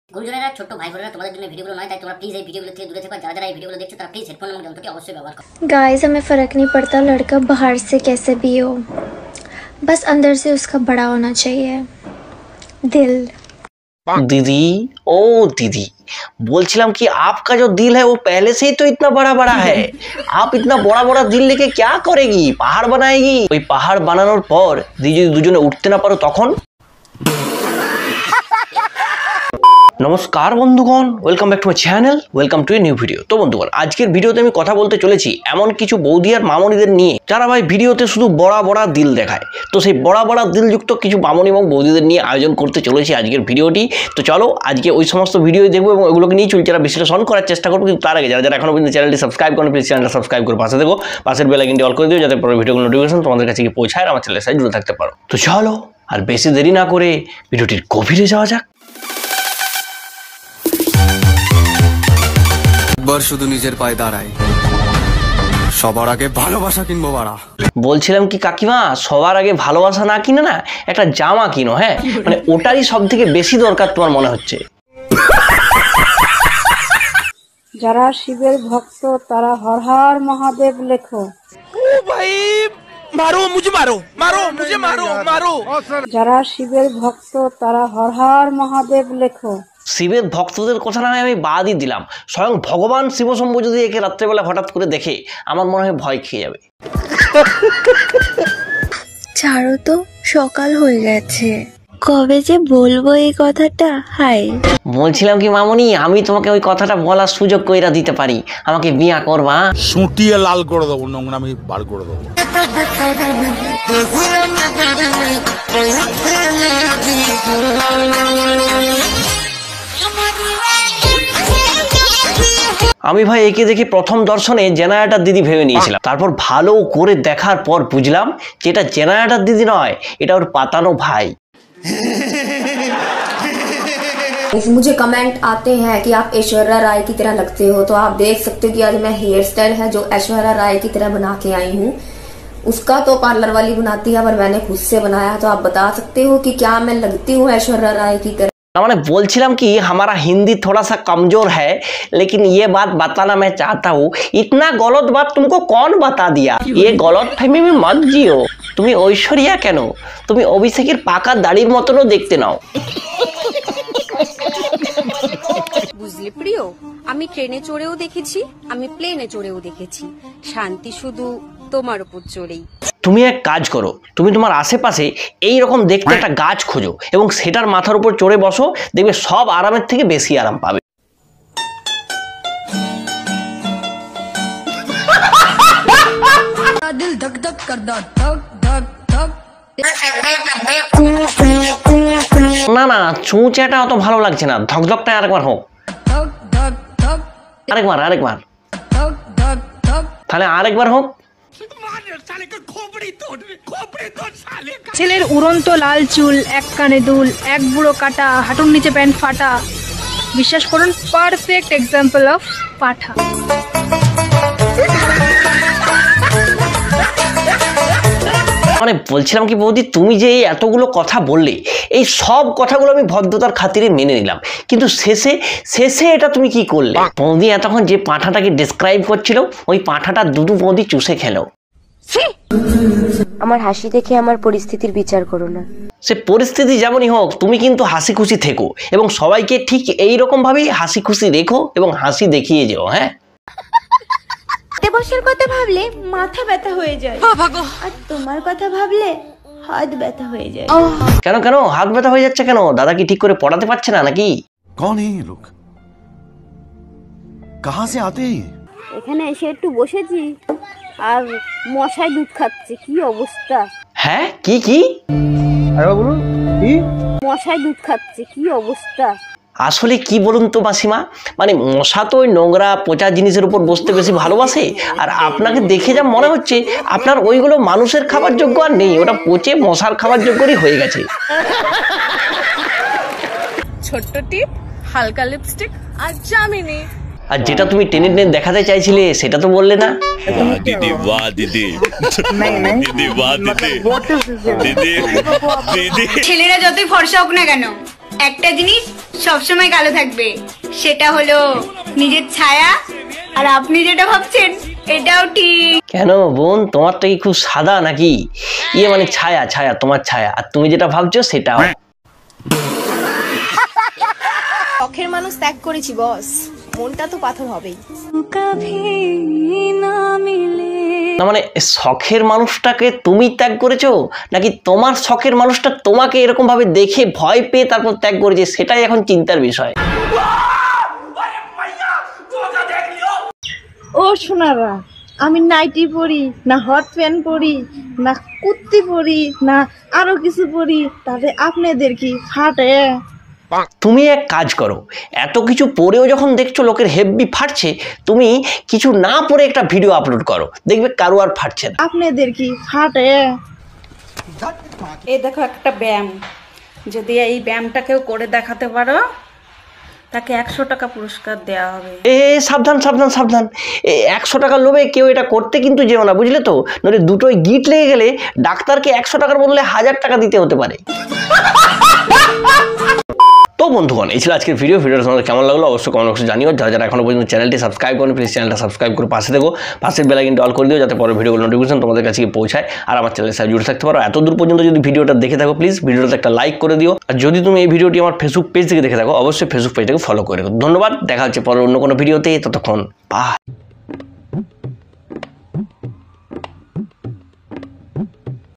গুরুজনেরা ছোট্ট ভাই বোনেরা তোমাদের জন্য ভিডিওগুলো নয়, তাই তোমরা প্লিজ এই ভিডিওগুলো থেকে দূরে থেকো। যারা যারা এই ভিডিওগুলো দেখছো তারা প্লিজ হেডফোন এবং যন্ত্রটি অবশ্যই ব্যবহার করো। गाइस हमें फ़र्क नहीं पड़ता लड़का बाहर से कैसे भी हो, बस अंदर से उसका बड़ा होना चाहिए दिल। दीदी ओ दीदी, बोलছিলাম कि आपका जो दिल है वो पहले से ही तो इतना बड़ा बड़ा है। आप इतना बड़ा बड़ा दिल लेके क्या करेगी? पहाड़ बनाएगी? ওই পাহাড় বানানোর পর যদি দুজনে উঠতে না পারো তখন? নমস্কার বন্ধুগণ, welcome back to my channel, welcome to a new video. তো বন্ধুগণ, আজকের ভিডিওতে আমি কথা বলতে চলেছি এমন কিছু বৌদি আর মামনিদের নিয়ে যারা ভাই ভিডিওতে শুধু বড়া বড়া দিল দেখায়। তো সেই বড়া বড়া দিলযুক্ত কিছু মামনি এবং বৌদিদের নিয়ে আয়োজন করতে চলেছি আজকের ভিডিওটি। তো চলো আজকে ওই সমস্ত ভিডিও দেখবো এবং ওইগুলোকে নিয়ে চুলচেরা বিশ্লেষণ করার চেষ্টা করবো। কিন্তু তার আগে যারা যারা এখনো পর্যন্ত চ্যানেলটি সাবস্ক্রাইব করেন, প্লিজ চ্যানেলটা সাবস্ক্রাইব করে পাশে দেখো, পাশের বেল আইকনটি অল করে দিও যাতে পরে ভিডিওগুলো নোটিফিকেশন তোমাদের কাছে গিয়ে পৌঁছায় আর আমার চ্যানেলের সাথে জুড়ে থাকতে পারো। তো চলো আর বেশি দেরি না করে ভিডিওটির গভীরে যাওয়া যাক। শুধু নিজের পায়ে দাঁড়াই, সবার আগে ভালোবাসা কিনবো বাড়া। বলছিলাম কি কাকিমা, সবার আগে ভালোবাসা না কিনে না একটা জামা কিনো। হ্যাঁ, মানে ওটারই সব থেকে বেশি দরকার তোমার মনে হচ্ছে। যারা শিবের ভক্ত তারা হর হর মহাদেব লেখো। ও ভাই মারো মুঝে, মারো মারো মুঝে, মারো মারো। যারা শিবের ভক্ত তারা হর হর মহাদেব লেখো। শিবের ভক্তদের কথা না আমি বাদই দিলাম, স্বয়ং ভগবান শিবশম্ভু যদি একে রাত্রেবেলা হঠাৎ করে দেখে আমার মনে হয় ভয় খেয়ে যাবে। ছাড়ো তো, সকাল হয়ে গেছে, কবে যে বলবো এই কথাটা। হাই বলছিলাম কি মামনি, আমি তোমাকে ওই কথাটা বলার সুযোগ কইরা দিতে পারি, আমাকে বিয়া করবা? সুটিয়ে লাল করে দেবো, নোংরা আমি বার করে দেবো। আমি ভাই একে দেখে প্রথম দর্শনে জেনারেটর দিদি ভেবে নিয়েছিলাম, তারপর ভালো করে দেখার পর বুঝলাম যে এটা জেনারেটর দিদি নয়, এটা ওর পাতানো ভাই। मुझे कमेंट आते हैं कि आप ऐश्वर्या राय की तरह लगते हो, तो आप देख सकते हो कि आज मैं हेयर स्टाइल है जो ऐश्वर्या राय की तरह बना के आई हूँ। उसका तो पार्लर वाली बनाती है, पर मैंने खुद से बनाया। तो आप बता सकते हो कि क्या मैं लगती हूँ ऐश्वर्या राय की तरह? मैंने बोलছিলাম कि हमारा हिंदी थोड़ा सा कमजोर है, लेकिन ये बात बताना मैं चाहता हूँ, इतना गलत बात तुमको कौन बता दिया? ये गलत फहमी में मत जियो। তুমি ঐশ্বরিয়া কেন, তুমি অভিষেকের পাকা দাড়ির মতনও দেখতে নাও। বুঝলি প্রিয়, আমি ট্রেনে চড়েও দেখেছি, আমি প্লেনে চড়েও দেখেছি, শান্তি শুধু তোমার উপর চড়েই। তুমি এক কাজ করো, তুমি তোমার আশেপাশে এই রকম দেখতে একটা গাছ খোঁজো এবং সেটার মাথার উপর চড়ে বসো, দেখবে সব আরামের থেকে বেশি আরাম পাবে। দিল ধক ধক কর দাও, ধক ধক ধক। না না, চুঁচাটা অত ভালো লাগছে না, ধকধকটা আরেকবার হোক। ধক ধক ধক, আরেকবার ধক ধক ধক। তাহলে আরেকবার হোক। ছেলের উড়ন্ত লাল চুল, এক কানে দুল, এক বুড়ো কাটা, হাঁটুর নিচে প্যান্ট ফাটা। বিশ্বাস করুন, পারফেক্ট এক্সাম্পল অফ পাঠা। মানে বলছিলাম কি বৌদি, তুমি যে এই এতগুলো কথা বললে, এই সব কথাগুলো আমি ভদ্রতার খাতিরে মেনে নিলাম, কিন্তু শেষে শেষে এটা তুমি কি করলে? বৌদি এতক্ষণ যে পাঁঠাটাকে ডেসক্রাইব করছিল, ওই পাঁঠাটা দুদু বৌদি চুষে খেলো। আমার হাসি দেখে আমার পরিস্থিতির বিচার করো না। সে পরিস্থিতি যেমনই হোক, তুমি কিন্তু হাসি খুশি থেকো এবং সবাইকে ঠিক এই রকম ভাবেই হাসি খুশি রেখো এবং হাসি দেখিয়ে যেও। হ্যাঁ, বসার কথা ভাবলে মাথা ব্যথা হয়ে যায়, আর তোমার কথা ভাবলে হাত ব্যথা হয়ে যায়। কেন কেন হাত ব্যথা হয়ে যাচ্ছে কেন? দাদা কি ঠিক করে পড়াতে পারছে না নাকি? कौन है ये लोग, कहाँ से आते हैं? এখানে এসে একটু বসেছি আর মশায় দুধ খাচ্ছে, কি অবস্থা। হ্যাঁ, কি কি মশায় দুধ খাচ্ছে, কি অবস্থা। আসলে কি বলুন তো মাসিমা, মানে মশা তো ওই নোংরা পচা জিনিসের উপর বসতে বেশি ভালোবাসে, আর আপনাকে দেখে যা মনে হচ্ছে আপনার ওইগুলো মানুষের খাবার যোগ্য আর নেই, ওটা পচে মশার খাবার যোগ্যই হয়ে গেছে। ছোট্ট টিপ, হালকা লিপস্টিক আর জামিনি। আর যেটা তুমি টেনে টেনে দেখাতে চাইছিলে সেটা তো বললে না। দিদি বাহ দিদি, দিদি বাহ দিদি, দিদি দিদি। ছেলেরা যতই ফর্সা হোক না কেন, একটা জিনিস সবসময় কালো থাকবে, সেটা হলো নিজের ছায়া। আর আপনি যেটা ভাবছেন এটাও ঠিক। কেন বোন, তোমারটা কি খুব সাদা নাকি? মানে ছায়া ছায়া, তোমার ছায়া, আর তুমি যেটা ভাবছো সেটাও। শখের মানুষ ত্যাগ করেছি বস, মনটা তো পাথর হবেই। না মানে শখের মানুষটাকে তুমি ত্যাগ করেছো, নাকি তোমার শখের মানুষটা তোমাকে এরকম ভাবে দেখে ভয় পেয়ে তারপর ত্যাগ করেছে, সেটাই এখন চিন্তার বিষয়। ও সোনারা, আমি নাইটি পরি না, হট প্যান্ট পরি না, কুর্তি পরি না, আরো কিছু পরি, তাতে আপনাদের কি ফাটে? তুমি এক কাজ করো, এত কিছু পরেও যখন দেখছো লোকের হেভি ফাটছে, তুমি কিছু না পরে একটা ভিডিও আপলোড করো, দেখবে কারো আর ফাটছে না। আপনাদের কি ফাটে? এই দেখো একটা ব্যায়াম, যদি এই ব্যায়ামটা কেউ করে দেখাতে পারো তাকে 100 টাকা পুরস্কার দেওয়া হবে। সাবধান সাবধান সাবধান, 100 টাকার লোভে কেউ এটা করতে কিন্তু যেও না, বুঝলে তো? নইলে দুটোই গিট লেগে গেলে ডাক্তারকে 100 টাকার বদলে 1000 টাকা দিতে হতে পারে। তো বন্ধুগণ, এই ছিল আজকের ভিডিওটা তোমাদের কেমন লাগলো অবশ্যই কমেন্ট বক্সে জানিও। যারা এখনো পর্যন্ত চ্যানেলটি সাবস্ক্রাইব করেন, প্লিজ চ্যানেলটা সাবস্ক্রাইব করে পাশে দেখো, পাশের বেল আইকনটি অল করে দিও, যাতে পরের ভিডিওগুলো নোটিফিকেশন তোমাদের কাছে পৌঁছায় আর আমার চ্যানেলের সাথে জুড়ে থাকতে পারো। এত দূর পর্যন্ত যদি ভিডিওটা দেখে থাকো, প্লিজ ভিডিওটাতে একটা লাইক করে দিও। আর যদি তুমি এই ভিডিওটি আমার ফেসবুক পেজ থেকে দেখে থাকো, অবশ্যই ফেসবুক পেজটাকে ফলো করে রেখো। ধন্যবাদ, দেখা হচ্ছে পরের অন্য কোনো ভিডিওতে, ততক্ষণ বাই।